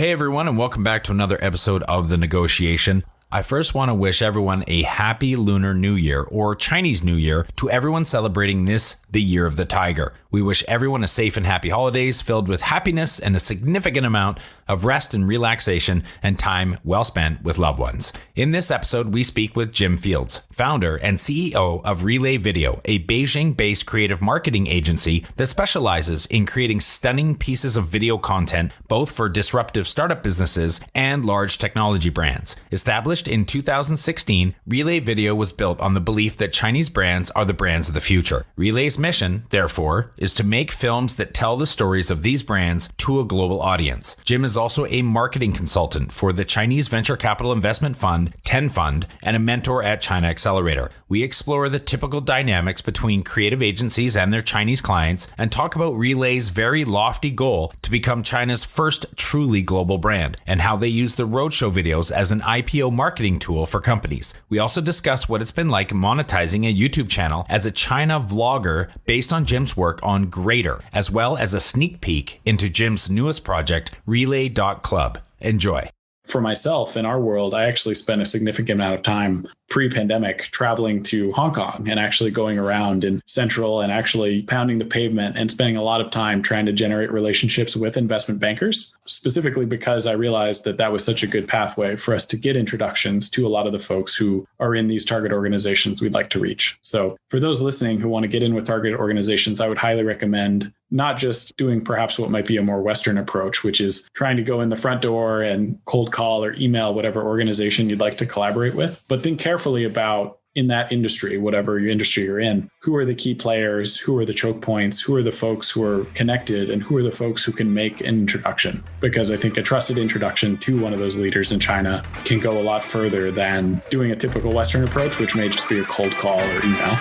Hey everyone, and welcome back to another episode of The Negotiation. I first want to wish everyone a happy Lunar New Year, or Chinese New Year, to everyone celebrating this, the Year of the Tiger. We wish everyone a safe and happy holidays filled with happiness and a significant amount of rest and relaxation and time well spent with loved ones. In this episode, we speak with Jim Fields, founder and CEO of Relay Video, a Beijing-based creative marketing agency that specializes in creating stunning pieces of video content, both for disruptive startup businesses and large technology brands. Established in 2016, Relay Video was built on the belief that Chinese brands are the brands of the future. Relay's mission, therefore, is to make films that tell the stories of these brands to a global audience. Jim is also a marketing consultant for the Chinese venture capital investment fund, Ten Fund, and a mentor at Chinaccelerator. We explore the typical dynamics between creative agencies and their Chinese clients and talk about Relay's very lofty goal to become China's first truly global brand and how they use the roadshow videos as an IPO marketing tool for companies. We also discuss what it's been like monetizing a YouTube channel as a China vlogger based on Jim's work on Greater, as well as a sneak peek into Jim's newest project, Relay.club. Enjoy. For myself, in our world, I actually spent a significant amount of time pre-pandemic traveling to Hong Kong and actually going around in Central and actually pounding the pavement and spending a lot of time trying to generate relationships with investment bankers, specifically because I realized that that was such a good pathway for us to get introductions to a lot of the folks who are in these target organizations we'd like to reach. So for those listening who want to get in with target organizations, I would highly recommend not just doing perhaps what might be a more Western approach, which is trying to go in the front door and cold call or email whatever organization you'd like to collaborate with, but think carefully about in that industry, whatever your industry you're in, who are the key players, who are the choke points, who are the folks who are connected, and who are the folks who can make an introduction. Because I think a trusted introduction to one of those leaders in China can go a lot further than doing a typical Western approach, which may just be a cold call or email.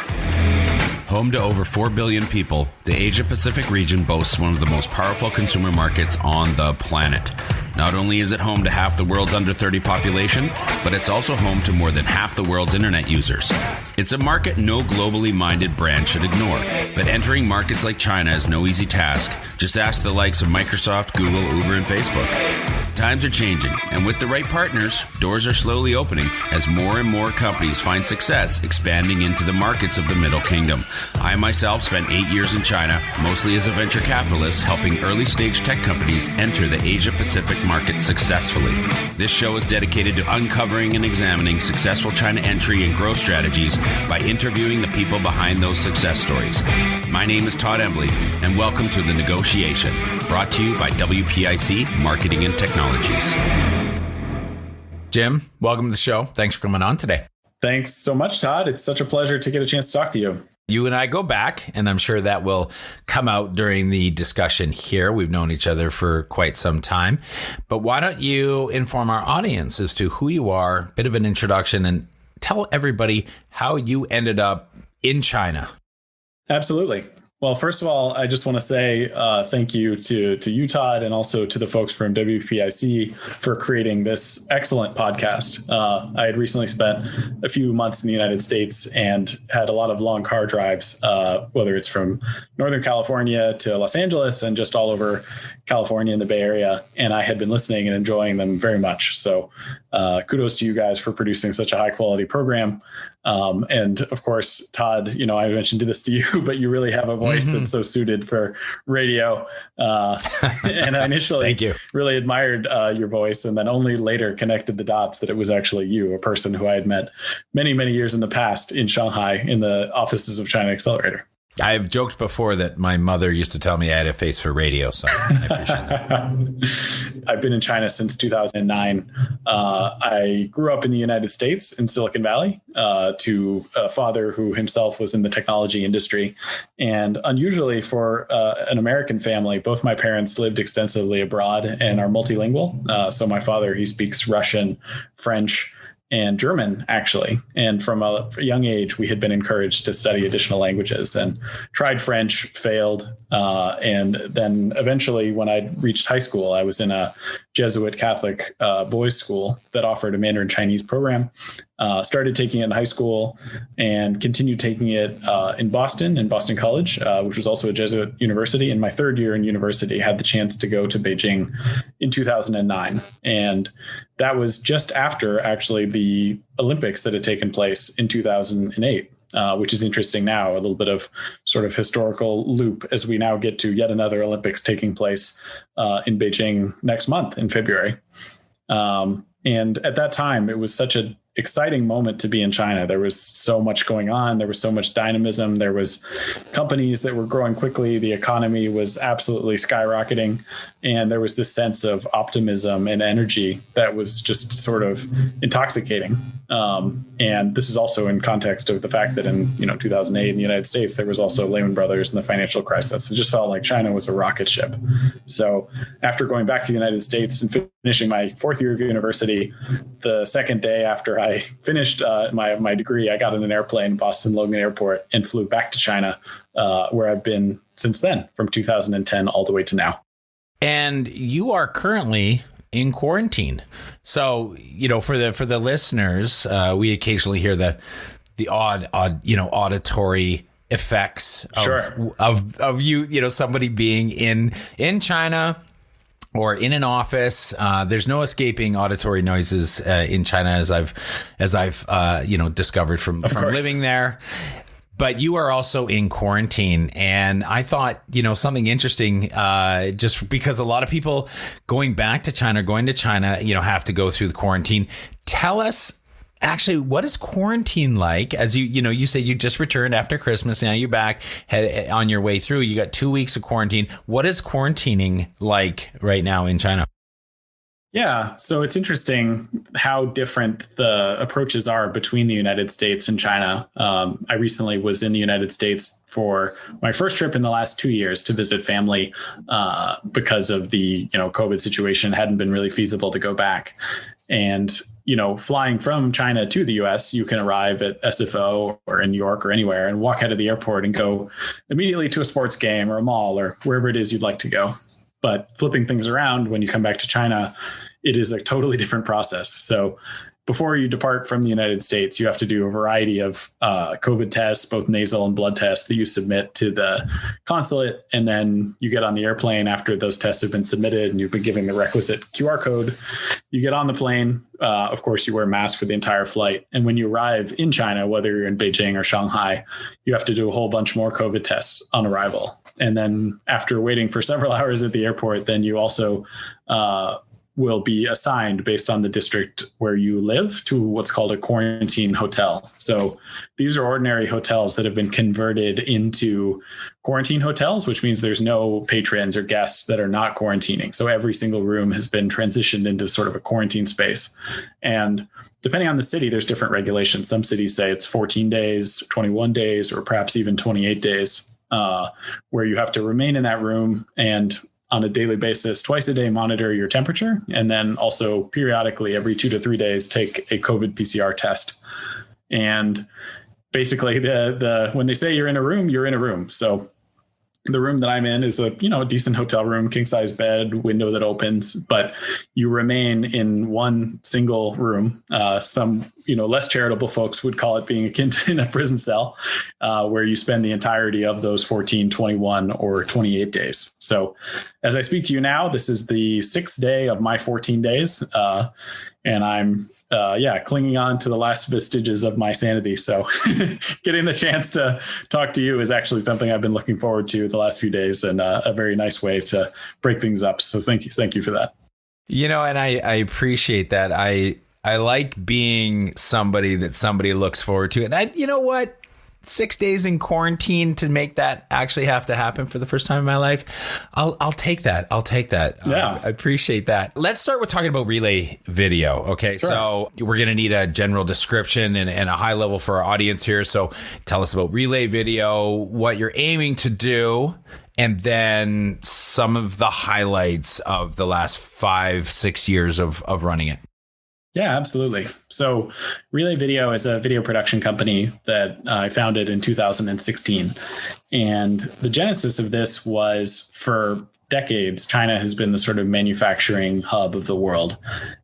Home to over 4 billion people, the Asia-Pacific region boasts one of the most powerful consumer markets on the planet. Not only is it home to half the world's under 30 population, but it's also home to more than half the world's internet users. It's a market no globally minded brand should ignore, but entering markets like China is no easy task. Just ask the likes of Microsoft, Google, Uber, and Facebook. Times are changing, and with the right partners, doors are slowly opening as more and more companies find success expanding into the markets of the Middle Kingdom. I myself spent 8 years in China, mostly as a venture capitalist, helping early-stage tech companies enter the Asia-Pacific market successfully. This show is dedicated to uncovering and examining successful China entry and growth strategies by interviewing the people behind those success stories. My name is Todd Embley, and welcome to The Negotiation, brought to you by WPIC Marketing and Technologies. Jim, welcome to the show. Thanks for coming on today. Thanks so much, Todd. It's such a pleasure to get a chance to talk to you. You and I go back, and I'm sure that will come out during the discussion here. We've known each other for quite some time. But why don't you inform our audience as to who you are, a bit of an introduction, and tell everybody how you ended up in China. Absolutely. Well, first of all, I just want to say thank you to you, Todd, and also to the folks from WPIC for creating this excellent podcast. I had recently spent a few months in the United States and had a lot of long car drives, whether it's from Northern California to Los Angeles and just all over California and the Bay Area. And I had been listening and enjoying them very much. So kudos to you guys for producing such a high quality program. And of course, Todd, I mentioned this to you, but you really have a voice that's so suited for radio. And I initially really admired your voice, and then only later connected the dots that it was actually you, a person who I had met many, many years in the past in Shanghai in the offices of Chinaccelerator. I've joked before that my mother used to tell me I had a face for radio, so I appreciate that. I've been in China since 2009. I grew up in the United States in Silicon Valley to a father who himself was in the technology industry. And unusually for an American family, both my parents lived extensively abroad and are multilingual. So my father, he speaks Russian, French, and German, actually. And from a young age, we had been encouraged to study additional languages and tried French, failed. And then eventually, when I reached high school, I was in a Jesuit Catholic boys' school that offered a Mandarin Chinese program. Started taking it in high school and continued taking it in Boston College, which was also a Jesuit university. In my third year in university, had the chance to go to Beijing in 2009. And that was just after actually the Olympics that had taken place in 2008. Which is interesting now, a little bit of sort of historical loop as we now get to yet another Olympics taking place in Beijing next month in February. And at that time, it was such an exciting moment to be in China. There was so much going on. There was so much dynamism. There was companies that were growing quickly. The economy was absolutely skyrocketing. And there was this sense of optimism and energy that was just sort of intoxicating. And this is also in context of the fact that in 2008 in the United States, there was also Lehman Brothers and the financial crisis. It just felt like China was a rocket ship. So after going back to the United States and finishing my fourth year of university, the second day after I finished my degree, I got in an airplane, Boston Logan Airport, and flew back to China, where I've been since then, from 2010 all the way to now. And you are currently in quarantine. So, for the listeners, we occasionally hear the odd auditory effects of you, somebody being in China or in an office. There's no escaping auditory noises in China, as I've discovered from living there. But you are also in quarantine, and I thought, something interesting, just because a lot of people going to China, have to go through the quarantine. Tell us, actually, what is quarantine like? As you say you just returned after Christmas. Now you're back on your way through. You got 2 weeks of quarantine. What is quarantining like right now in China? Yeah, so it's interesting how different the approaches are between the United States and China. I recently was in the United States for my first trip in the last 2 years to visit family because of the COVID situation. It hadn't been really feasible to go back. And flying from China to the US, you can arrive at SFO or in New York or anywhere and walk out of the airport and go immediately to a sports game or a mall or wherever it is you'd like to go. But flipping things around, when you come back to China, it is a totally different process. So before you depart from the United States, you have to do a variety of COVID tests, both nasal and blood tests, that you submit to the consulate. And then you get on the airplane after those tests have been submitted and you've been given the requisite QR code. You get on the plane. Of course, you wear a mask for the entire flight. And when you arrive in China, whether you're in Beijing or Shanghai, you have to do a whole bunch more COVID tests on arrival. And then after waiting for several hours at the airport, then you also will be assigned based on the district where you live to what's called a quarantine hotel. So these are ordinary hotels that have been converted into quarantine hotels, which means there's no patrons or guests that are not quarantining. So every single room has been transitioned into sort of a quarantine space. And depending on the city, there's different regulations. Some cities say it's 14 days, 21 days, or perhaps even 28 days. Where you have to remain in that room and on a daily basis, twice a day, monitor your temperature. And then also periodically every 2 to 3 days, take a COVID PCR test. And basically when they say you're in a room, you're in a room. So the room that I'm in is a decent hotel room, king size bed, window that opens, but you remain in one single room. Some less charitable folks would call it being akin to in a prison cell, where you spend the entirety of those 14, 21, or 28 days. So as I speak to you now, this is the 6th day of my 14 days, and I'm clinging on to the last vestiges of my sanity. So getting the chance to talk to you is actually something I've been looking forward to the last few days, and a very nice way to break things up. So thank you for that. And I appreciate that. I like being somebody that somebody looks forward to. And you know what? 6 days in quarantine to make that actually have to happen for the first time in my life. I'll take that. Yeah. I appreciate that. Let's start with talking about Relay Video. Okay. Sure. So we're going to need a general description and a high level for our audience here. So tell us about Relay Video, what you're aiming to do, and then some of the highlights of the last 5-6 years of running it. Yeah, absolutely. So Relay Video is a video production company that I founded in 2016. And the genesis of this was for decades, China has been the sort of manufacturing hub of the world.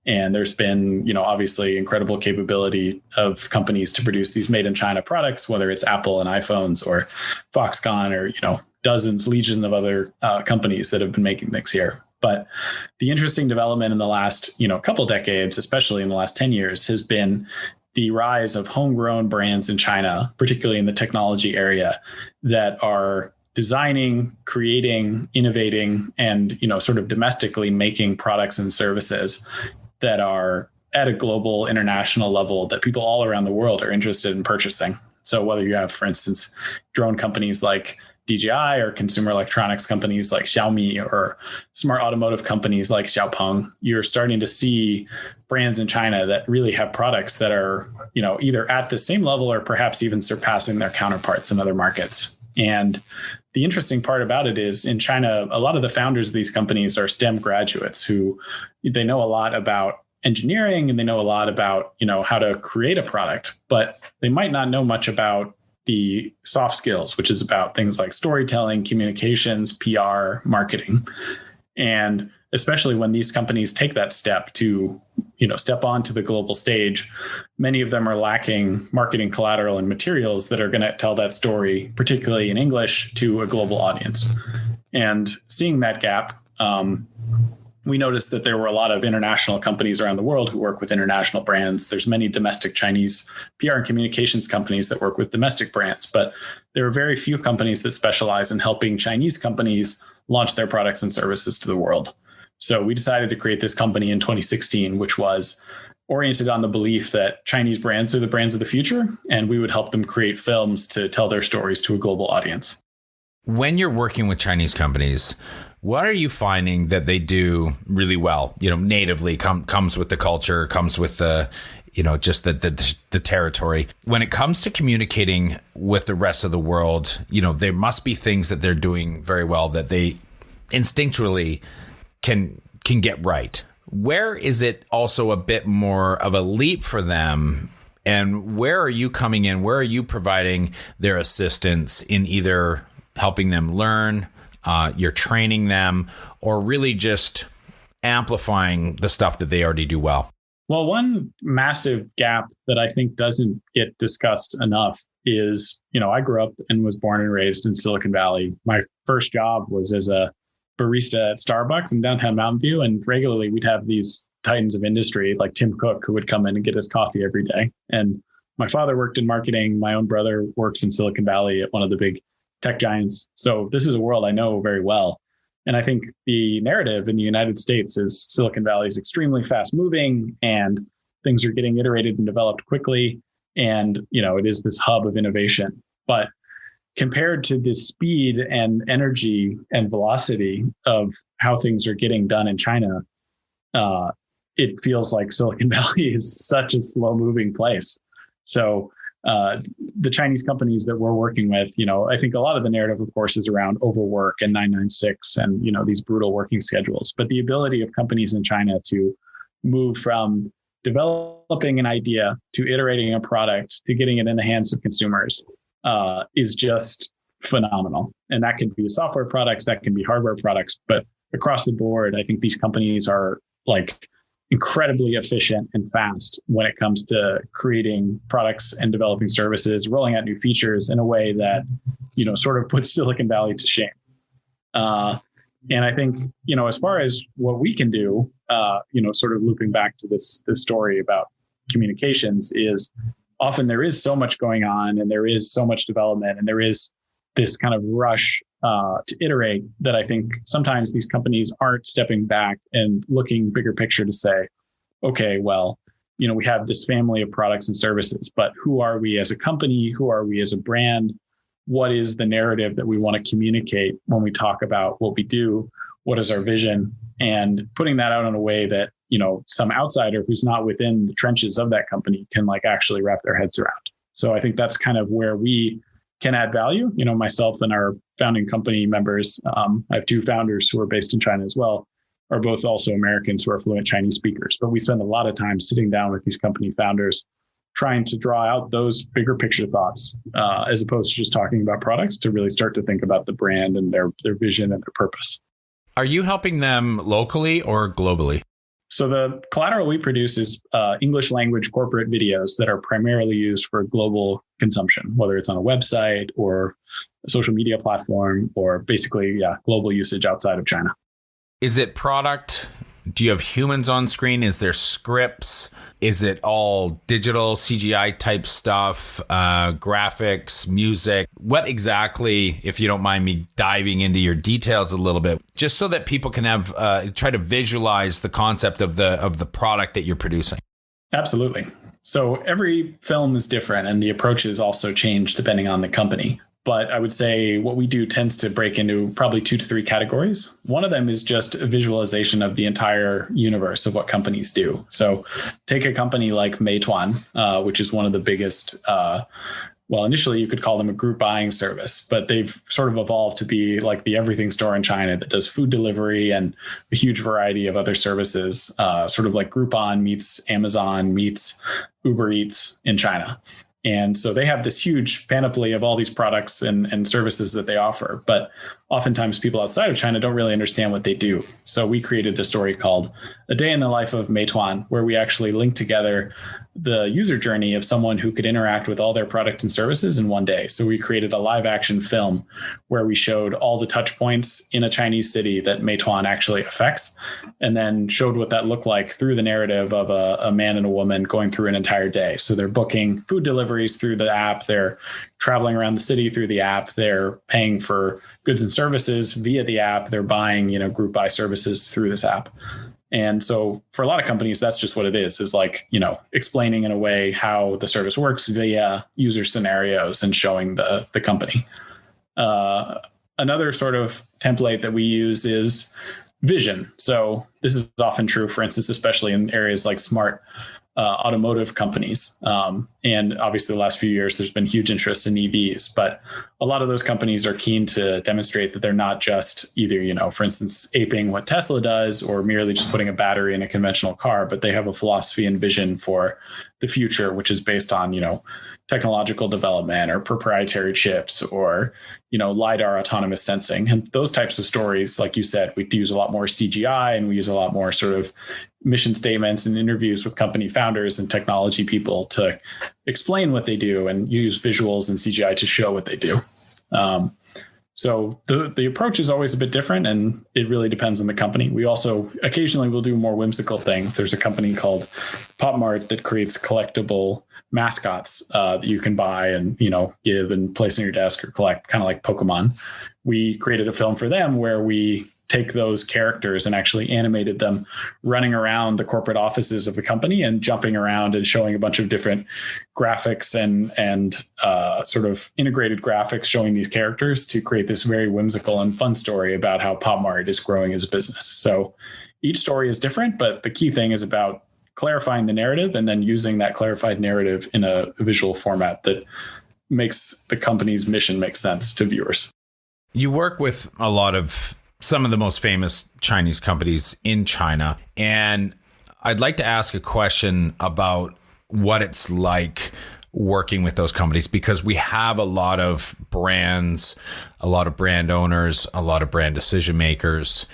And there's been, obviously incredible capability of companies to produce these made in China products, whether it's Apple and iPhones or Foxconn or, dozens, legion of other companies that have been making things here. But the interesting development in the last, couple decades, especially in the last 10 years, has been the rise of homegrown brands in China, particularly in the technology area, that are designing, creating, innovating, and sort of domestically making products and services that are at a global, international level that people all around the world are interested in purchasing. So whether you have, for instance, drone companies like DJI or consumer electronics companies like Xiaomi or smart automotive companies like Xiaopeng, you're starting to see brands in China that really have products that are, either at the same level or perhaps even surpassing their counterparts in other markets. And the interesting part about it is in China, a lot of the founders of these companies are STEM graduates who they know a lot about engineering and they know a lot about, how to create a product, but they might not know much about the soft skills, which is about things like storytelling, communications, PR, marketing. And especially when these companies take that step to, step onto the global stage, many of them are lacking marketing collateral and materials that are going to tell that story, particularly in English, to a global audience. And seeing that gap, we noticed that there were a lot of international companies around the world who work with international brands. There's many domestic Chinese PR and communications companies that work with domestic brands, but there are very few companies that specialize in helping Chinese companies launch their products and services to the world. So we decided to create this company in 2016, which was oriented on the belief that Chinese brands are the brands of the future, and we would help them create films to tell their stories to a global audience. When you're working with Chinese companies, what are you finding that they do really well? Natively comes with the culture, comes with the, just the territory. When it comes to communicating with the rest of the world, there must be things that they're doing very well that they instinctually can get right. Where is it also a bit more of a leap for them? And where are you coming in? Where are you providing their assistance in either helping them learn, you're training them, or really just amplifying the stuff that they already do well? Well, one massive gap that I think doesn't get discussed enough is, I grew up and was born and raised in Silicon Valley. My first job was as a barista at Starbucks in downtown Mountain View. And regularly we'd have these titans of industry like Tim Cook, who would come in and get us coffee every day. And my father worked in marketing. My own brother works in Silicon Valley at one of the big tech giants. So this is a world I know very well. And I think the narrative in the United States is Silicon Valley is extremely fast moving and things are getting iterated and developed quickly. And, it is this hub of innovation. But compared to the speed and energy and velocity of how things are getting done in China, it feels like Silicon Valley is such a slow moving place. So the Chinese companies that we're working with, I think a lot of the narrative, of course, is around overwork and 996 and, these brutal working schedules. But the ability of companies in China to move from developing an idea to iterating a product to getting it in the hands of consumers is just phenomenal. And that can be software products, that can be hardware products. But across the board, I think these companies are like incredibly efficient and fast when it comes to creating products and developing services, rolling out new features in a way that, sort of puts Silicon Valley to shame. And I think, as far as what we can do, sort of looping back to this story about communications is often there is so much going on and there is so much development and there is this kind of rush to iterate that I think sometimes these companies aren't stepping back and looking bigger picture to say, okay, well, we have this family of products and services, but who are we as a company? Who are we as a brand? What is the narrative that we want to communicate when we talk about what we do? What is our vision? And putting that out in a way that, some outsider who's not within the trenches of that company can actually wrap their heads around. So I think that's kind of where we can add value. Myself and our founding company members, I have two founders who are based in China as well, are both also Americans who are fluent Chinese speakers. But we spend a lot of time sitting down with these company founders, trying to draw out those bigger picture thoughts, as opposed to just talking about products, to really start to think about the brand and their vision and their purpose. Are you helping them locally or globally? So the collateral we produce is English language corporate videos that are primarily used for global consumption, whether it's on a website or a social media platform or basically, global usage outside of China. Is it product? Do you have humans on screen? Is there scripts? Is it all digital CGI type stuff, graphics, music? What exactly, if you don't mind me diving into your details a little bit, just so that people can have try to visualize the concept of the product that you're producing? Absolutely. So every film is different and the approaches also change depending on the company. But I would say what we do tends to break into probably 2 to 3 categories. One of them is just a visualization of the entire universe of what companies do. So take a company like Meituan, which is one of the biggest, initially you could call them a group buying service, but they've sort of evolved to be like the everything store in China that does food delivery and a huge variety of other services, sort of like Groupon meets Amazon meets Uber Eats in China. And so they have this huge panoply of all these products and services that they offer. But oftentimes people outside of China don't really understand what they do. So we created a story called A Day in the Life of Meituan, where we actually link together the user journey of someone who could interact with all their products and services in one day. So we created a live action film where we showed all the touch points in a Chinese city that Meituan actually affects, and then showed what that looked like through the narrative of a man and a woman going through an entire day. So they're booking food deliveries through the app. They're traveling around the city through the app. They're paying for goods and services via the app. They're buying, group buy services through this app. And so for a lot of companies, that's just what it is like, explaining in a way how the service works via user scenarios and showing the company. Another sort of template that we use is vision. So this is often true, for instance, especially in areas like smart automotive companies. And obviously the last few years, there's been huge interest in EVs, but a lot of those companies are keen to demonstrate that they're not just either, for instance, aping what Tesla does or merely just putting a battery in a conventional car, but they have a philosophy and vision for the future, which is based on, technological development or proprietary chips or, LiDAR autonomous sensing. And those types of stories, like you said, we use a lot more CGI and we use a lot more sort of mission statements and interviews with company founders and technology people to explain what they do and use visuals and CGI to show what they do. So the approach is always a bit different and it really depends on the company. We also occasionally will do more whimsical things. There's a company called Pop Mart that creates collectible mascots that you can buy and, give and place on your desk or collect, kind of like Pokemon. We created a film for them where we take those characters and actually animated them running around the corporate offices of the company and jumping around and showing a bunch of different graphics and sort of integrated graphics showing these characters to create this very whimsical and fun story about how Pop Mart is growing as a business. So each story is different, but the key thing is about clarifying the narrative and then using that clarified narrative in a visual format that makes the company's mission make sense to viewers. You work with a lot of some of the most famous Chinese companies in China. And I'd like to ask a question about what it's like working with those companies, because we have a lot of brands, a lot of brand owners, a lot of brand decision makers,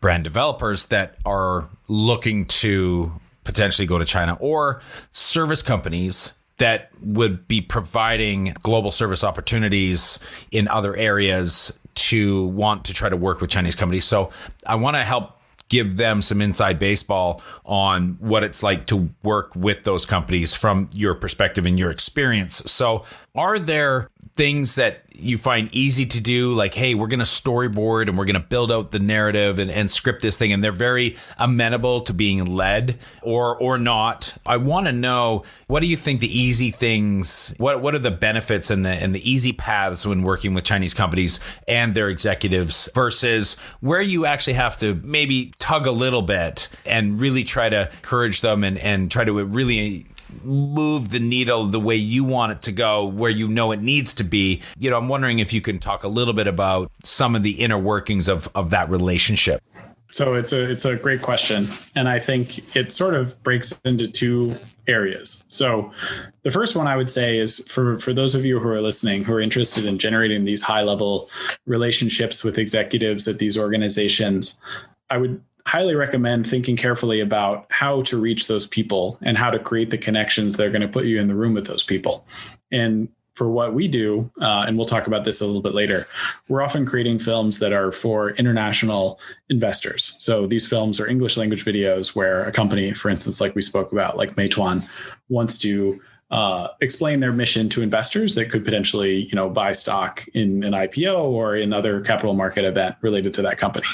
brand developers that are looking to potentially go to China, or service companies that would be providing global service opportunities in other areas to want to try to work with Chinese companies. So I want to help give them some inside baseball on what it's like to work with those companies from your perspective and your experience. So are there things that you find easy to do, like, hey, we're going to storyboard and we're going to build out the narrative and script this thing, and they're very amenable to being led, or not? I want to know, what do you think the easy things, what are the benefits and the easy paths when working with Chinese companies and their executives versus where you actually have to maybe tug a little bit and really try to encourage them and try to really move the needle the way you want it to go, where you know it needs to be? I'm wondering if you can talk a little bit about some of the inner workings of that relationship. So it's a great question. And I think it sort of breaks into two areas. So the first one I would say is for those of you who are listening, who are interested in generating these high level relationships with executives at these organizations, I would highly recommend thinking carefully about how to reach those people and how to create the connections that are going to put you in the room with those people. And for what we do, and we'll talk about this a little bit later, we're often creating films that are for international investors. So these films are English language videos where a company, for instance, like we spoke about, like Meituan, wants to explain their mission to investors that could potentially, buy stock in an IPO or in other capital market event related to that company.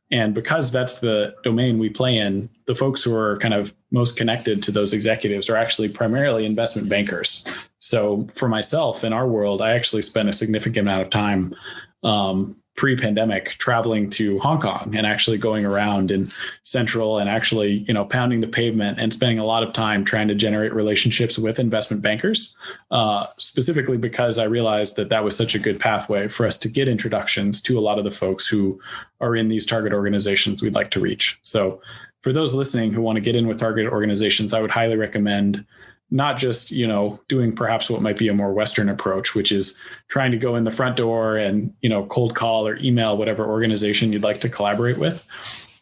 And because that's the domain we play in, the folks who are kind of most connected to those executives are actually primarily investment bankers. So for myself, in our world, I actually spent a significant amount of time pre-pandemic traveling to Hong Kong and actually going around in Central and actually, pounding the pavement and spending a lot of time trying to generate relationships with investment bankers, specifically because I realized that that was such a good pathway for us to get introductions to a lot of the folks who are in these target organizations we'd like to reach. So for those listening who want to get in with target organizations, I would highly recommend not just, doing perhaps what might be a more Western approach, which is trying to go in the front door and, cold call or email whatever organization you'd like to collaborate with,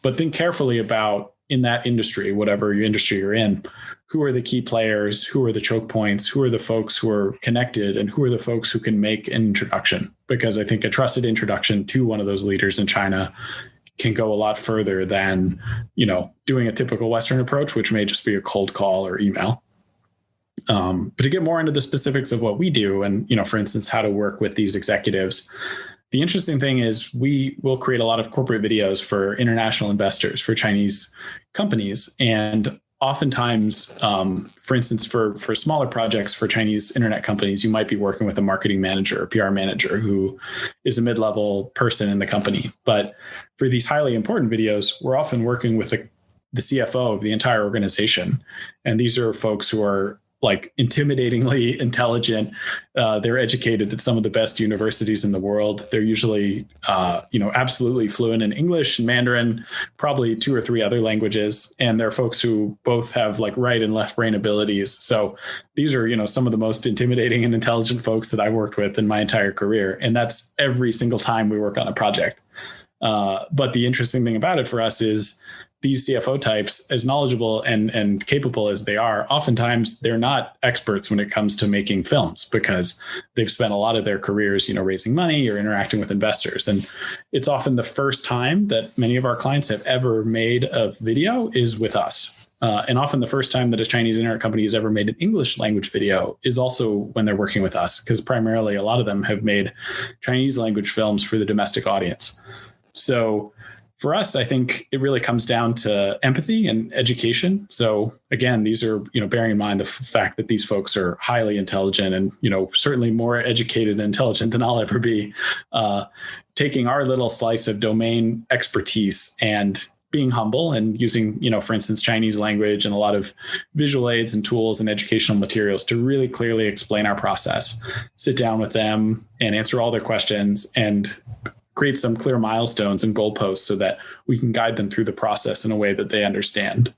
but think carefully about in that industry, whatever your industry you're in, who are the key players, who are the choke points, who are the folks who are connected, and who are the folks who can make an introduction. Because I think a trusted introduction to one of those leaders in China can go a lot further than, doing a typical Western approach, which may just be a cold call or email. But to get more into the specifics of what we do and, for instance, how to work with these executives, the interesting thing is we will create a lot of corporate videos for international investors, for Chinese companies. And oftentimes, for instance, for smaller projects for Chinese internet companies, you might be working with a marketing manager or PR manager who is a mid-level person in the company. But for these highly important videos, we're often working with the CFO of the entire organization. And these are folks who are like intimidatingly intelligent. They're educated at some of the best universities in the world. They're usually, absolutely fluent in English and Mandarin, probably 2 or 3 other languages. And they're folks who both have like right and left brain abilities. So these are, some of the most intimidating and intelligent folks that I worked with in my entire career. And that's every single time we work on a project. But the interesting thing about it for us is these CFO types, as knowledgeable and capable as they are, oftentimes they're not experts when it comes to making films because they've spent a lot of their careers, raising money or interacting with investors. And it's often the first time that many of our clients have ever made a video is with us. And often the first time that a Chinese internet company has ever made an English language video is also when they're working with us, because primarily a lot of them have made Chinese language films for the domestic audience. So for us, I think it really comes down to empathy and education. So again, these are, bearing in mind the fact that these folks are highly intelligent and, certainly more educated and intelligent than I'll ever be, taking our little slice of domain expertise and being humble and using, for instance, Chinese language and a lot of visual aids and tools and educational materials to really clearly explain our process, sit down with them and answer all their questions and create some clear milestones and goalposts so that we can guide them through the process in a way that they understand.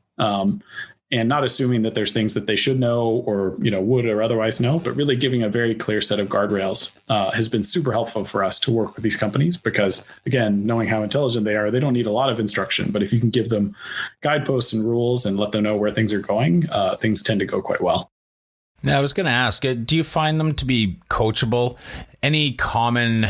And not assuming that there's things that they should know or, would or otherwise know, but really giving a very clear set of guardrails has been super helpful for us to work with these companies because, again, knowing how intelligent they are, they don't need a lot of instruction. But if you can give them guideposts and rules and let them know where things are going, things tend to go quite well. Now, I was going to ask, do you find them to be coachable? Any common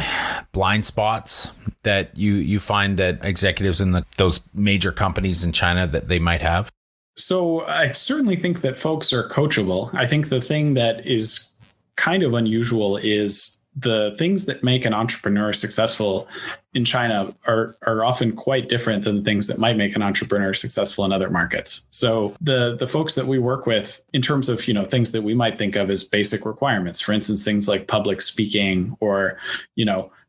blind spots that you find that executives in those major companies in China that they might have? So I certainly think that folks are coachable. I think the thing that is kind of unusual is the things that make an entrepreneur successful in China are often quite different than the things that might make an entrepreneur successful in other markets. So the folks that we work with in terms of, things that we might think of as basic requirements, for instance, things like public speaking or,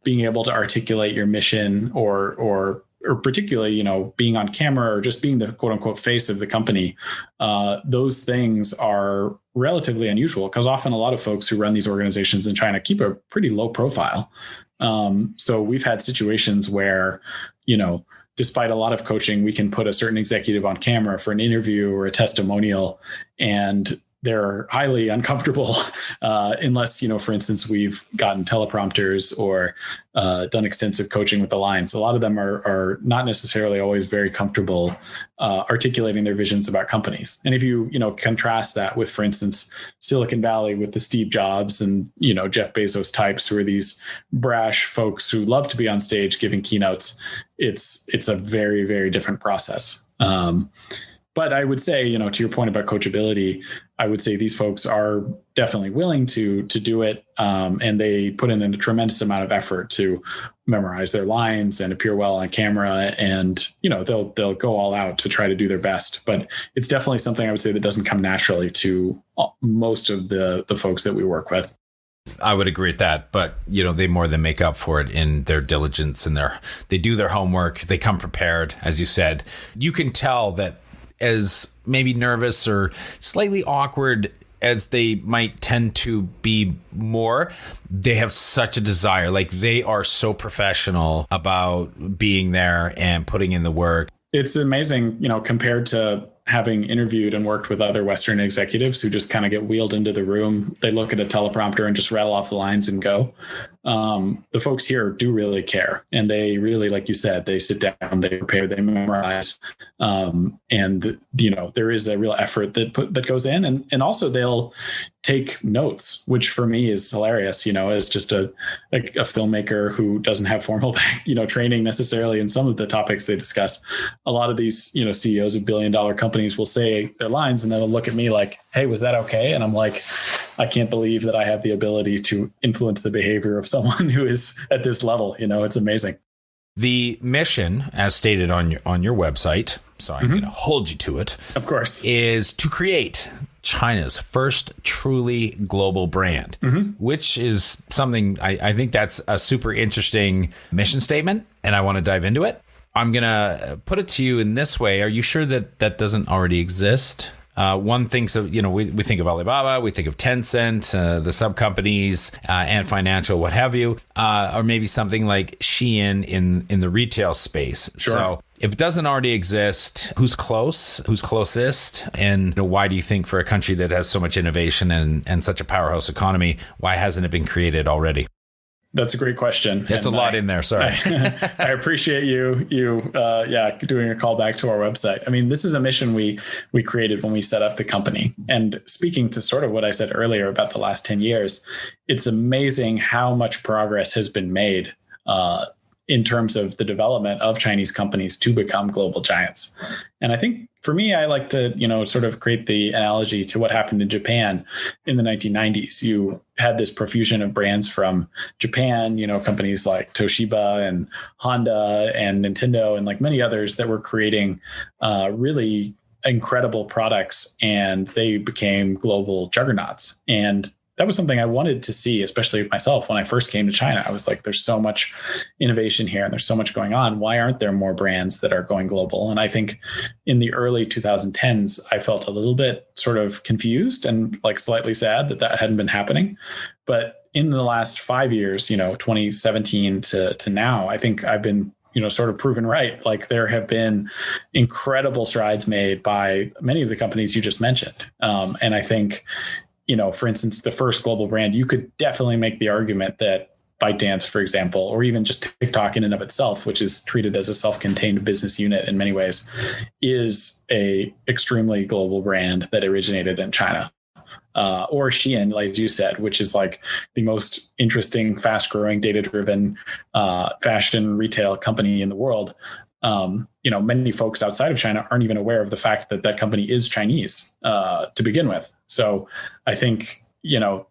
being able to articulate your mission or particularly, being on camera or just being the quote unquote face of the company, those things are relatively unusual because often a lot of folks who run these organizations in China keep a pretty low profile. So we've had situations where, despite a lot of coaching, we can put a certain executive on camera for an interview or a testimonial, and they're highly uncomfortable unless, for instance, we've gotten teleprompters or done extensive coaching with the lines. A lot of them are not necessarily always very comfortable articulating their visions about companies. And if you, contrast that with, for instance, Silicon Valley with the Steve Jobs and, Jeff Bezos types, who are these brash folks who love to be on stage giving keynotes, it's a very, very different process. But I would say, to your point about coachability, I would say these folks are definitely willing to do it. And they put in a tremendous amount of effort to memorize their lines and appear well on camera. And, they'll go all out to try to do their best. But it's definitely something I would say that doesn't come naturally to most of the folks that we work with. I would agree with that, but they more than make up for it in their diligence and they do their homework. They come prepared, as you said. You can tell that as maybe nervous or slightly awkward as they might tend to be more, they have such a desire. Like, they are so professional about being there and putting in the work. It's amazing, compared to having interviewed and worked with other Western executives who just kind of get wheeled into the room. They look at a teleprompter and just rattle off the lines and go. The folks here do really care. And they really, like you said, they sit down, they prepare, they memorize. And, there is a real effort that goes in. And also they'll take notes, which for me is hilarious, as just a filmmaker who doesn't have formal, training necessarily in some of the topics they discuss. A lot of these, CEOs of billion-dollar companies will say their lines and they'll look at me like, hey, was that okay? And I'm like, I can't believe that I have the ability to influence the behavior of someone who is at this level. It's amazing. The mission, as stated on your website, so I'm going to hold you to it, of course, is to create China's first truly global brand, which is something I think that's a super interesting mission statement, and I want to dive into it. I'm going to put it to you in this way. Are you sure that doesn't already exist? One thinks of, we think of Alibaba, we think of Tencent, the sub companies, and financial, what have you, or maybe something like Shein in the retail space. Sure. So if it doesn't already exist, who's close, who's closest? And why do you think, for a country that has so much innovation and such a powerhouse economy, why hasn't it been created already? That's a great question. That's a lot in there. Sorry. I appreciate you doing a call back to our website. I mean, this is a mission we created when we set up the company. And speaking to sort of what I said earlier about the last 10 years, it's amazing how much progress has been made in terms of the development of Chinese companies to become global giants. And I think for me, I like to, sort of create the analogy to what happened in Japan in the 1990s. You had this profusion of brands from Japan, companies like Toshiba and Honda and Nintendo and like many others that were creating really incredible products, and they became global juggernauts. And that was something I wanted to see, especially myself when I first came to China. I was like, there's so much innovation here and there's so much going on. Why aren't there more brands that are going global? And I think in the early 2010s, I felt a little bit sort of confused and like slightly sad that hadn't been happening. But in the last 5 years, 2017 to now, I think I've been sort of proven right. Like, there have been incredible strides made by many of the companies you just mentioned. And I think, for instance, the first global brand, you could definitely make the argument that ByteDance, for example, or even just TikTok in and of itself, which is treated as a self-contained business unit in many ways, is a extremely global brand that originated in China. Or Shein, like you said, which is like the most interesting, fast-growing, data-driven fashion retail company in the world. Many folks outside of China aren't even aware of the fact that company is Chinese to begin with. So I think,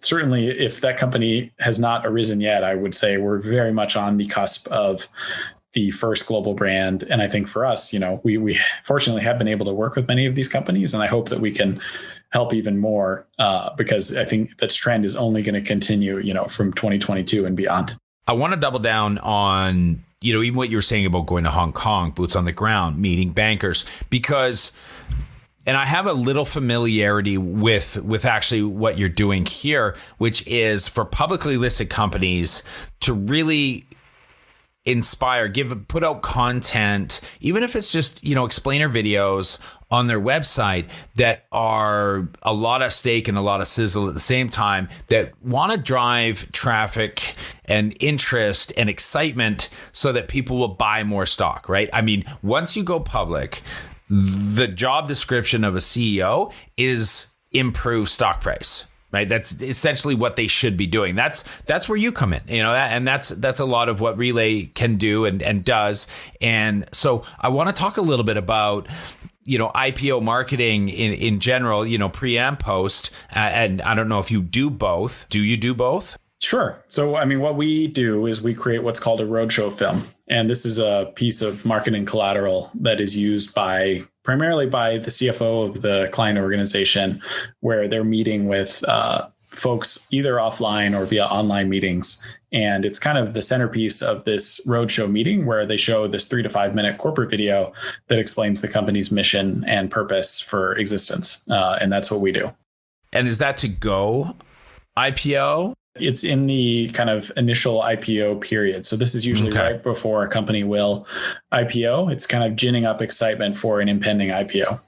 certainly if that company has not arisen yet, I would say we're very much on the cusp of the first global brand. And I think for us, we fortunately have been able to work with many of these companies, and I hope that we can help even more because I think that trend is only going to continue, from 2022 and beyond. I want to double down on, even what you were saying about going to Hong Kong, boots on the ground, meeting bankers, because, and I have a little familiarity with actually what you're doing here, which is for publicly listed companies to really inspire, put out content, even if it's just, explainer videos on their website that are a lot of steak and a lot of sizzle at the same time, that want to drive traffic and interest and excitement so that people will buy more stock, right? I mean, once you go public, the job description of a CEO is improve stock price. Right, that's essentially what they should be doing. That's where you come in, and that's a lot of what Relay can do and does. And so I want to talk a little bit about IPO marketing in general, pre and post. And I don't know if you do both. Do you do both? Sure. So, what we do is we create what's called a roadshow film. And this is a piece of marketing collateral that is used primarily by the CFO of the client organization, where they're meeting with folks either offline or via online meetings. And it's kind of the centerpiece of this roadshow meeting, where they show this 3 to 5 minute corporate video that explains the company's mission and purpose for existence. And that's what we do. And is that to go IPO? It's in the kind of initial IPO period. So this is usually right before a company will IPO. It's kind of ginning up excitement for an impending IPO.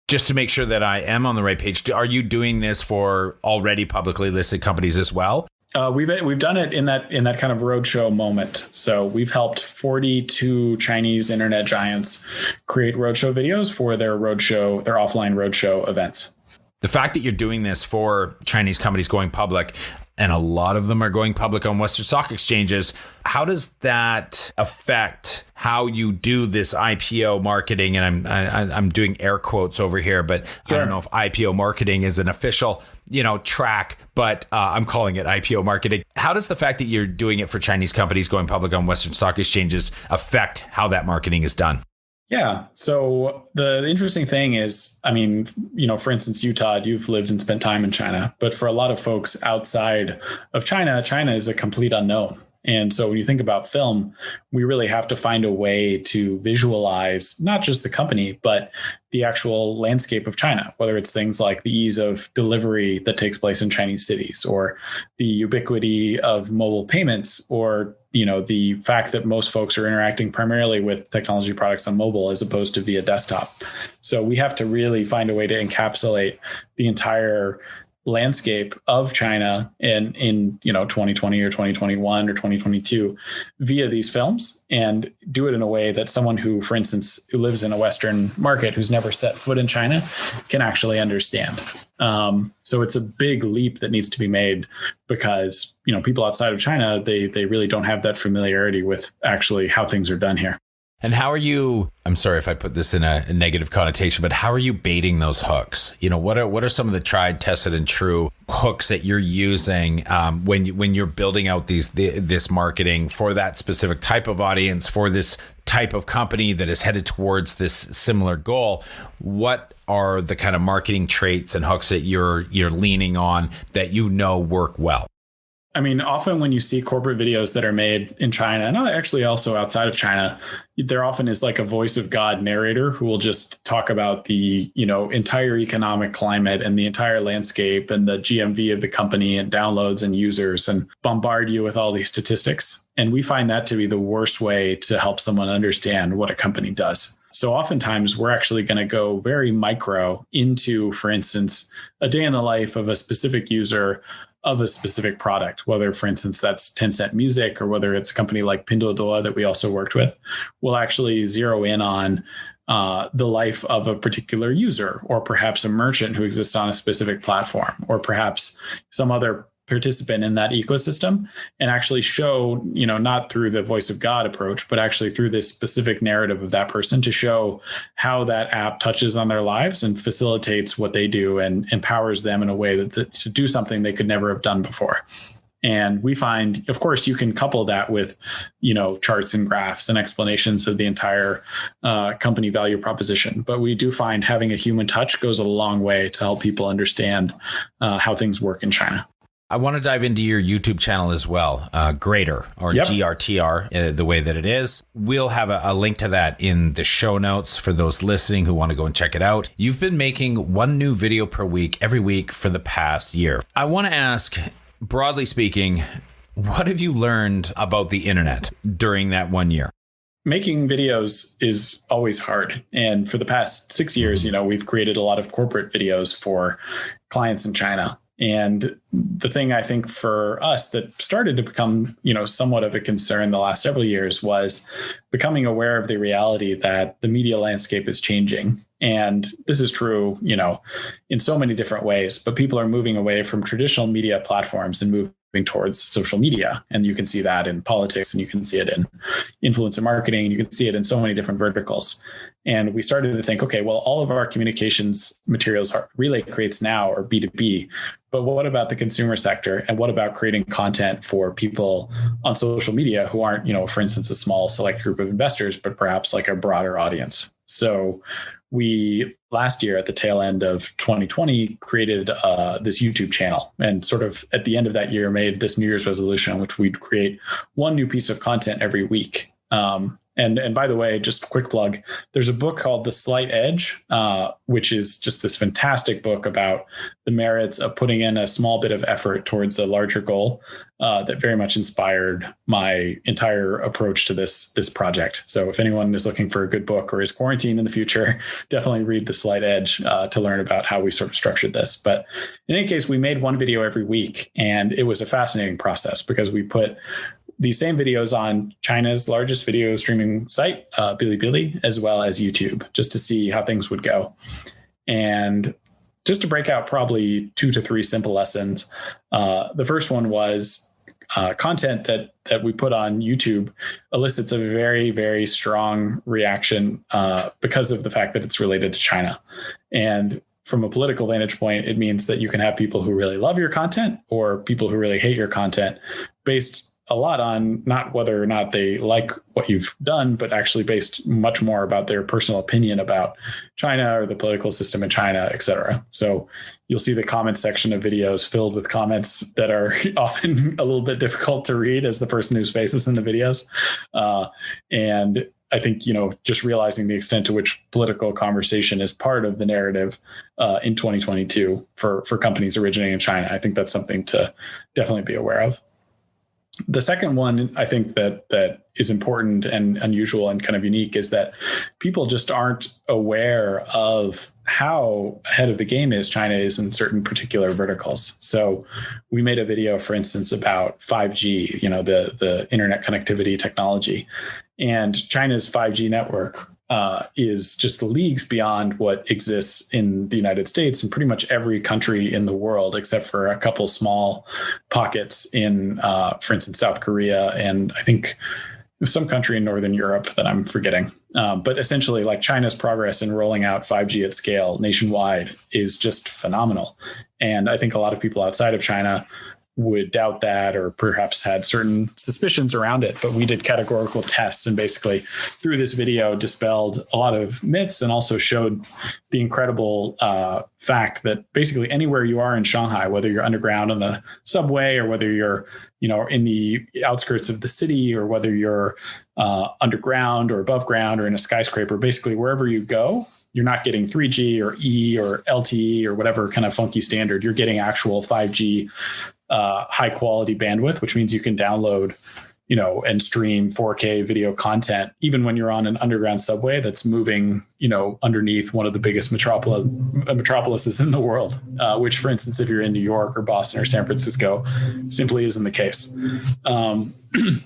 Just to make sure that I am on the right page, are you doing this for already publicly listed companies as well? We've done it in that kind of roadshow moment. So we've helped 42 Chinese internet giants create roadshow videos for their offline roadshow events. The fact that you're doing this for Chinese companies going public, and a lot of them are going public on Western stock exchanges, how does that affect how you do this IPO marketing? And I'm doing air quotes over here, but sure. I don't know if IPO marketing is an official, track, but I'm calling it IPO marketing. How does the fact that you're doing it for Chinese companies going public on Western stock exchanges affect how that marketing is done? Yeah. So the interesting thing is, for instance, you, Todd, you've lived and spent time in China, but for a lot of folks outside of China, China is a complete unknown. And so when you think about film, we really have to find a way to visualize not just the company, but the actual landscape of China, whether it's things like the ease of delivery that takes place in Chinese cities, or the ubiquity of mobile payments, or the fact that most folks are interacting primarily with technology products on mobile as opposed to via desktop. So we have to really find a way to encapsulate the entire landscape of China in 2020 or 2021 or 2022 via these films, and do it in a way that someone who, for instance, who lives in a Western market, who's never set foot in China, can actually understand. So it's a big leap that needs to be made, because people outside of China, they really don't have that familiarity with actually how things are done here. And how are you, I'm sorry if I put this in a negative connotation, but how are you baiting those hooks? What are some of the tried, tested, and true hooks that you're using when you're building out this marketing for that specific type of audience, for this type of company that is headed towards this similar goal? What are the kind of marketing traits and hooks that you're leaning on that work well? Often when you see corporate videos that are made in China, and actually also outside of China, there often is like a voice of God narrator who will just talk about the, entire economic climate and the entire landscape and the GMV of the company and downloads and users, and bombard you with all these statistics. And we find that to be the worst way to help someone understand what a company does. So oftentimes we're actually going to go very micro into, for instance, a day in the life of a specific user of a specific product, whether, for instance, that's Tencent Music, or whether it's a company like Pinduoduo that we also worked with. We'll actually zero in on the life of a particular user, or perhaps a merchant who exists on a specific platform, or perhaps some other participant in that ecosystem, and actually show, not through the voice of God approach, but actually through this specific narrative of that person, to show how that app touches on their lives and facilitates what they do and empowers them in a way that to do something they could never have done before. And we find, of course, you can couple that with, charts and graphs and explanations of the entire company value proposition. But we do find having a human touch goes a long way to help people understand how things work in China. I want to dive into your YouTube channel as well, Greater, or GRTR, the way that it is. We'll have a link to that in the show notes for those listening who want to go and check it out. You've been making one new video per week, every week for the past year. I want to ask, broadly speaking, What have you learned about the internet during that 1 year? Making videos is always hard. And for the past 6 years, we've created a lot of corporate videos for clients in China. And the thing I think for us that started to become, somewhat of a concern the last several years was becoming aware of the reality that the media landscape is changing. And this is true, in so many different ways, but people are moving away from traditional media platforms and moving towards social media. And you can see that in politics, and you can see it in influencer marketing, and you can see it in so many different verticals. And we started to think, okay, well, all of our communications materials Relay creates now are B2B, but what about the consumer sector? And what about creating content for people on social media who aren't, for instance, a small select group of investors, but perhaps like a broader audience? So we last year at the tail end of 2020 created this YouTube channel, and sort of at the end of that year made this New Year's resolution in which we'd create one new piece of content every week. And by the way, just a quick plug, there's a book called The Slight Edge, which is just this fantastic book about the merits of putting in a small bit of effort towards a larger goal that very much inspired my entire approach to this project. So if anyone is looking for a good book or is quarantined in the future, definitely read The Slight Edge to learn about how we sort of structured this. But in any case, we made one video every week, and it was a fascinating process because we put these same videos on China's largest video streaming site, Bilibili, as well as YouTube, just to see how things would go. And just to break out probably 2 to 3 simple lessons. The first one was content that we put on YouTube elicits a very, very strong reaction because of the fact that it's related to China. And from a political vantage point, it means that you can have people who really love your content or people who really hate your content based a lot on not whether or not they like what you've done, but actually based much more about their personal opinion about China or the political system in China, et cetera. So you'll see the comment section of videos filled with comments that are often a little bit difficult to read as the person whose face is in the videos. And I think, just realizing the extent to which political conversation is part of the narrative in 2022 for companies originating in China, I think that's something to definitely be aware of. The second one, I think that is important and unusual and kind of unique is that people just aren't aware of how ahead of the game China is in certain particular verticals. So we made a video, for instance, about 5G, the internet connectivity technology, and China's 5G network is just leagues beyond what exists in the United States and pretty much every country in the world, except for a couple small pockets in, for instance, South Korea, and I think some country in Northern Europe that I'm forgetting. But essentially, like, China's progress in rolling out 5G at scale nationwide is just phenomenal. And I think a lot of people outside of China would doubt that or perhaps had certain suspicions around it. But we did categorical tests and basically through this video dispelled a lot of myths and also showed the incredible fact that basically anywhere you are in Shanghai, whether you're underground on the subway or whether you're, in the outskirts of the city or whether you're underground or above ground or in a skyscraper, basically wherever you go, you're not getting 3G or E or LTE or whatever kind of funky standard. You're getting actual 5G high quality bandwidth, which means you can download, and stream 4K video content, even when you're on an underground subway that's moving, underneath one of the biggest metropolises in the world, which, for instance, if you're in New York or Boston or San Francisco, simply isn't the case.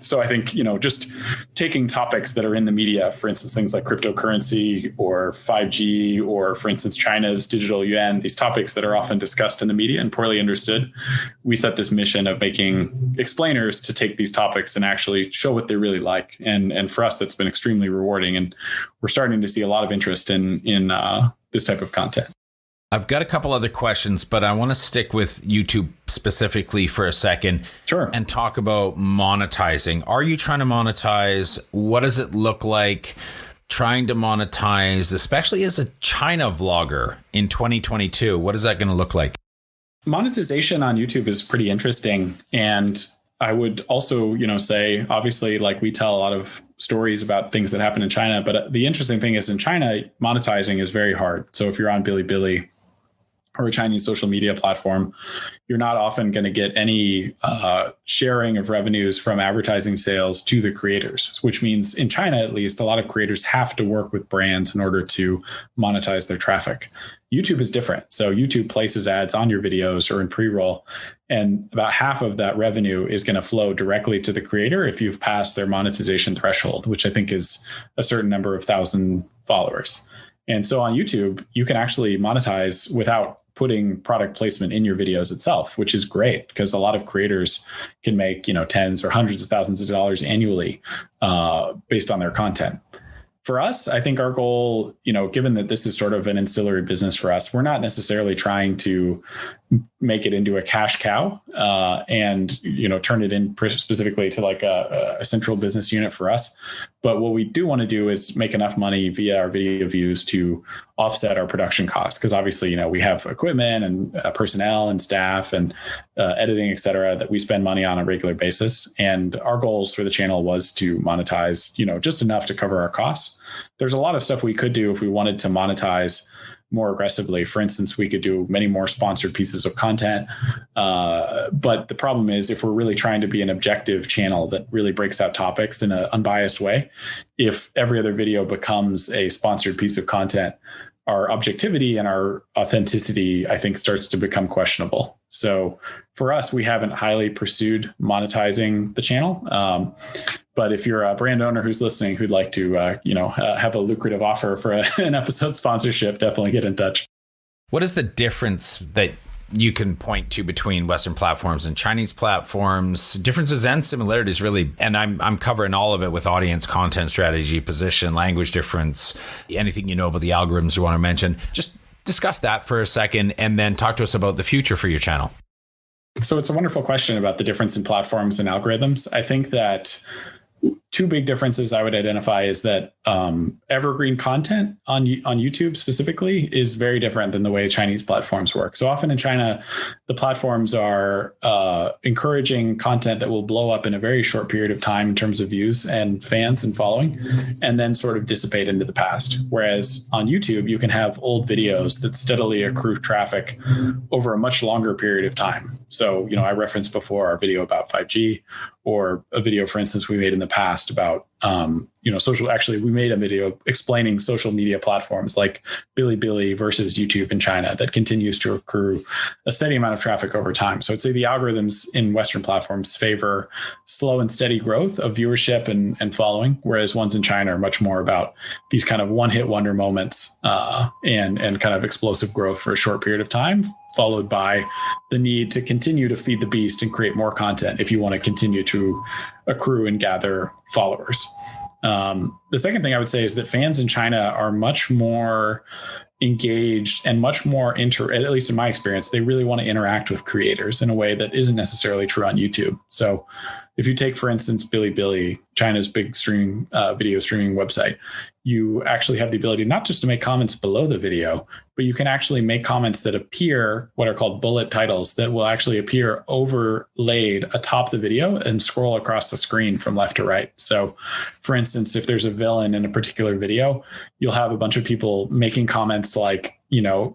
So I think, just taking topics that are in the media, for instance, things like cryptocurrency or 5G or, for instance, China's digital yuan, these topics that are often discussed in the media and poorly understood, we set this mission of making explainers to take these topics and actually show what they're really like. And for us, that's been extremely rewarding. And we're starting to see a lot of interest in this type of content. I've got a couple other questions, but I want to stick with YouTube specifically for a second. Sure. And talk about monetizing. Are you trying to monetize? What does it look like trying to monetize, especially as a China vlogger in 2022? What is that going to look like? Monetization on YouTube is pretty interesting. And I would also, say, obviously, like, we tell a lot of stories about things that happen in China. But the interesting thing is in China, monetizing is very hard. So if you're on Bilibili, or a Chinese social media platform, you're not often going to get any sharing of revenues from advertising sales to the creators, which means in China, at least, a lot of creators have to work with brands in order to monetize their traffic. YouTube is different. So YouTube places ads on your videos or in pre-roll, and about half of that revenue is going to flow directly to the creator if you've passed their monetization threshold, which I think is a certain number of thousand followers. And so on YouTube, you can actually monetize without putting product placement in your videos itself, which is great because a lot of creators can make, tens or hundreds of thousands of dollars annually based on their content. For us, I think our goal, given that this is sort of an ancillary business for us, we're not necessarily trying to make it into a cash cow and turn it in specifically to like a central business unit for us. But what we do want to do is make enough money via our video views to offset our production costs, because obviously we have equipment and personnel and staff and editing, et cetera, that we spend money on a regular basis. And our goals for the channel was to monetize just enough to cover our costs. There's a lot of stuff we could do if we wanted to monetize more aggressively. For instance, we could do many more sponsored pieces of content. But the problem is, if we're really trying to be an objective channel that really breaks out topics in an unbiased way, if every other video becomes a sponsored piece of content, our objectivity and our authenticity, I think, starts to become questionable. So for us, we haven't highly pursued monetizing the channel. But if you're a brand owner who's listening, who'd like to, have a lucrative offer for an episode sponsorship, definitely get in touch. What is the difference that you can point to between Western platforms and Chinese platforms? Differences and similarities, really. And I'm covering all of it with audience, content strategy, position, language difference, anything about the algorithms you want to mention. Just discuss that for a second and then talk to us about the future for your channel. So it's a wonderful question about the difference in platforms and algorithms. I think that two big differences I would identify is that evergreen content on YouTube specifically is very different than the way Chinese platforms work. So often in China, the platforms are encouraging content that will blow up in a very short period of time in terms of views and fans and following, and then sort of dissipate into the past. Whereas on YouTube, you can have old videos that steadily accrue traffic over a much longer period of time. So, I referenced before our video about 5G, or a video, for instance, we made in the past about social. Actually, we made a video explaining social media platforms like Bilibili versus YouTube in China that continues to accrue a steady amount of traffic over time. So I'd say the algorithms in Western platforms favor slow and steady growth of viewership and following, whereas ones in China are much more about these kind of one-hit wonder moments and kind of explosive growth for a short period of time, followed by the need to continue to feed the beast and create more content if you want to continue to accrue and gather followers. The second thing I would say is that fans in China are much more engaged and much more at least in my experience, they really want to interact with creators in a way that isn't necessarily true on YouTube. So if you take, for instance, Bilibili, China's big video streaming website, you actually have the ability not just to make comments below the video, but you can actually make comments that appear, what are called bullet titles, that will actually appear overlaid atop the video and scroll across the screen from left to right. So for instance, if there's a villain in a particular video, you'll have a bunch of people making comments like,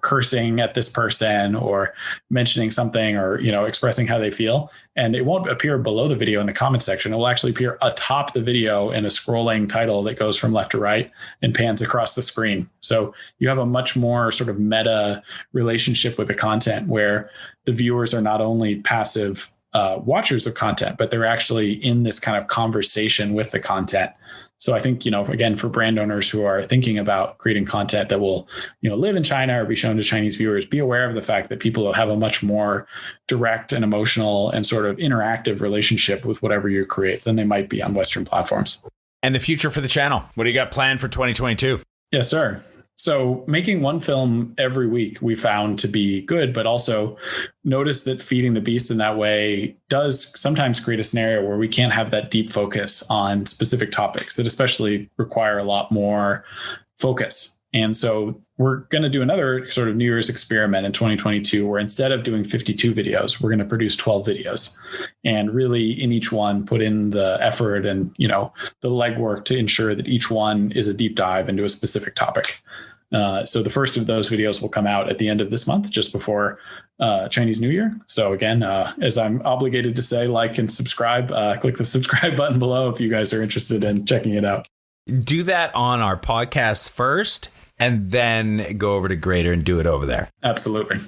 cursing at this person or mentioning something or, expressing how they feel. And it won't appear below the video in the comment section. It will actually appear atop the video in a scrolling title that goes from left to right and pans across the screen. So you have a much more sort of meta relationship with the content where the viewers are not only passive watchers of content, but they're actually in this kind of conversation with the content. So I think, again, for brand owners who are thinking about creating content that will, live in China or be shown to Chinese viewers, be aware of the fact that people have a much more direct and emotional and sort of interactive relationship with whatever you create than they might be on Western platforms. And the future for the channel. What do you got planned for 2022? Yes, sir. So making one film every week we found to be good, but also notice that feeding the beast in that way does sometimes create a scenario where we can't have that deep focus on specific topics that especially require a lot more focus. And so we're going to do another sort of New Year's experiment in 2022, where instead of doing 52 videos, we're going to produce 12 videos and really in each one put in the effort and, the legwork to ensure that each one is a deep dive into a specific topic. So the first of those videos will come out at the end of this month, just before Chinese New Year. So again, as I'm obligated to say, like and subscribe, click the subscribe button below if you guys are interested in checking it out. Do that on our podcast first, and then go over to Greater and do it over there. Absolutely.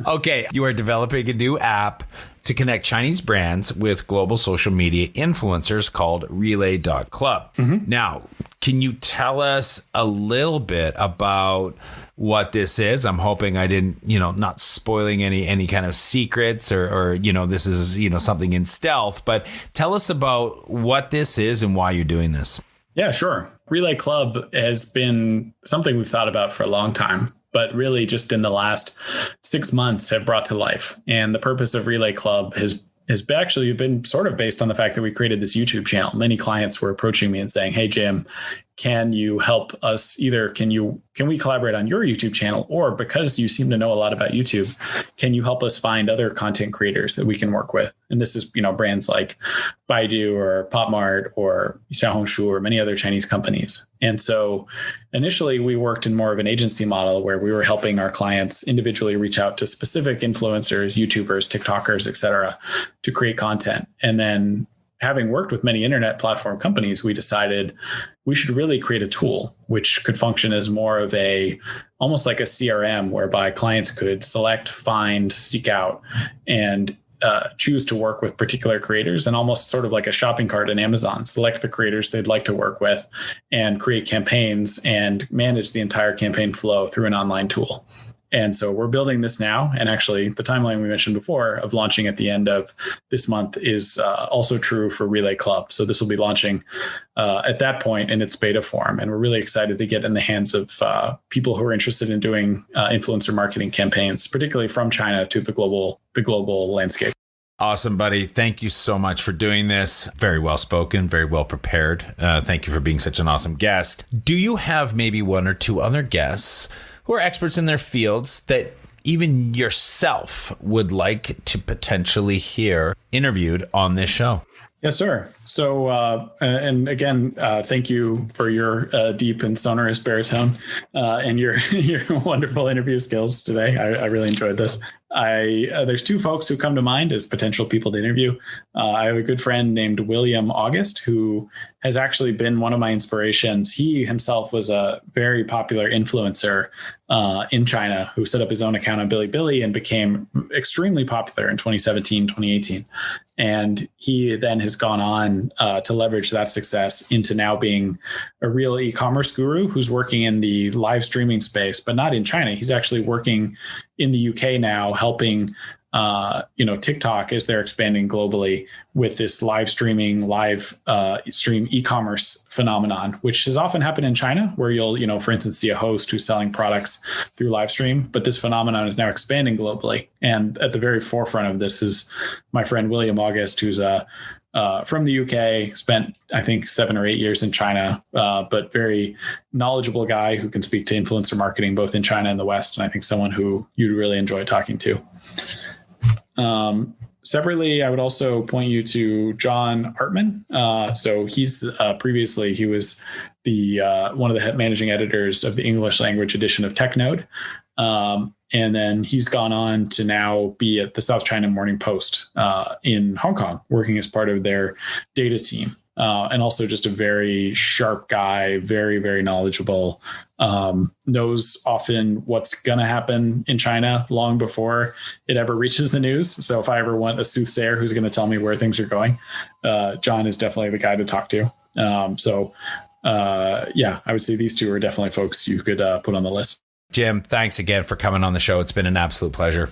Okay, you are developing a new app to connect Chinese brands with global social media influencers called Relay.club. Now, can you tell us a little bit about what this is? I'm hoping I didn't, not spoiling any kind of secrets or this is, something in stealth, but tell us about what this is and why you're doing this. Yeah, sure. Relay Club has been something we've thought about for a long time, but really just in the last 6 months have brought to life. And the purpose of Relay Club has actually been sort of based on the fact that we created this YouTube channel. Many clients were approaching me and saying, "Hey, Jim, can you help us? Either can we collaborate on your YouTube channel, or because you seem to know a lot about YouTube, can you help us find other content creators that we can work with?" And this is, brands like Baidu or PopMart or Xiaohongshu or many other Chinese companies. And so initially we worked in more of an agency model where we were helping our clients individually reach out to specific influencers, YouTubers, TikTokers, et cetera, to create content. And then having worked with many internet platform companies, we decided we should really create a tool which could function as more of almost like a CRM, whereby clients could select, find, seek out, and choose to work with particular creators, and almost sort of like a shopping cart in Amazon, select the creators they'd like to work with and create campaigns and manage the entire campaign flow through an online tool. And so we're building this now. And actually, the timeline we mentioned before of launching at the end of this month is also true for Relay Club. So this will be launching at that point in its beta form. And we're really excited to get in the hands of people who are interested in doing influencer marketing campaigns, particularly from China to the global landscape. Awesome, buddy. Thank you so much for doing this. Very well spoken, very well prepared. Thank you for being such an awesome guest. Do you have maybe one or two other guests who are experts in their fields that even yourself would like to potentially hear interviewed on this show? Yes, sir. So, and again, thank you for your deep and sonorous baritone and your wonderful interview skills today. I really enjoyed this. There's two folks who come to mind as potential people to interview. I have a good friend named William August, who has actually been one of my inspirations. He himself was a very popular influencer in China who set up his own account on Bilibili and became extremely popular in 2017, 2018. And he then has gone on to leverage that success into now being a real e-commerce guru who's working in the live streaming space, but not in China. He's actually working in the UK now, helping TikTok as they're expanding globally with this live stream e-commerce phenomenon, which has often happened in China, where you'll, for instance, see a host who's selling products through live stream. But this phenomenon is now expanding globally. And at the very forefront of this is my friend William August, who's from the UK, spent, I think, 7 or 8 years in China, but very knowledgeable guy who can speak to influencer marketing both in China and the West. And I think someone who you'd really enjoy talking to. Separately, I would also point you to John Hartman. So he's previously he was the one of the managing editors of the English language edition of TechNode. And then he's gone on to now be at the South China Morning Post in Hong Kong, working as part of their data team. And also just a very sharp guy, very, very knowledgeable, knows often what's going to happen in China long before it ever reaches the news. So if I ever want a soothsayer who's going to tell me where things are going, John is definitely the guy to talk to. I would say these two are definitely folks you could put on the list. Jim, thanks again for coming on the show. It's been an absolute pleasure.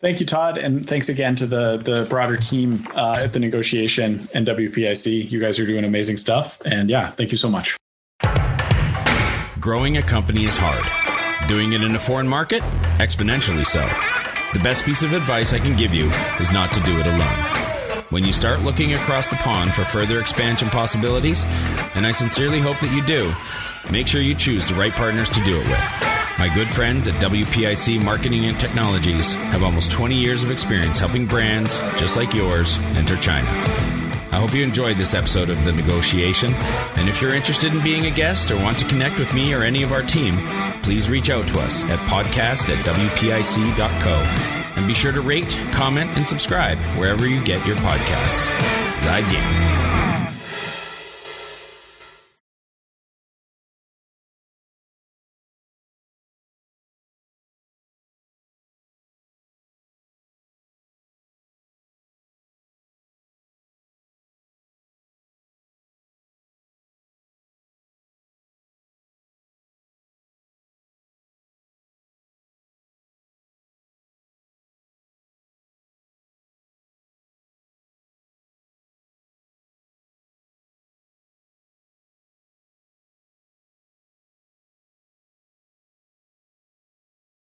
Thank you, Todd. And thanks again to the broader team at the Negotiation and WPIC. You guys are doing amazing stuff. And yeah, thank you so much. Growing a company is hard. Doing it in a foreign market? Exponentially so. The best piece of advice I can give you is not to do it alone. When you start looking across the pond for further expansion possibilities, and I sincerely hope that you do, make sure you choose the right partners to do it with. My good friends at WPIC Marketing and Technologies have almost 20 years of experience helping brands just like yours enter China. I hope you enjoyed this episode of The Negotiation. And if you're interested in being a guest or want to connect with me or any of our team, please reach out to us at podcast@wpic.co. And be sure to rate, comment, and subscribe wherever you get your podcasts. 再见。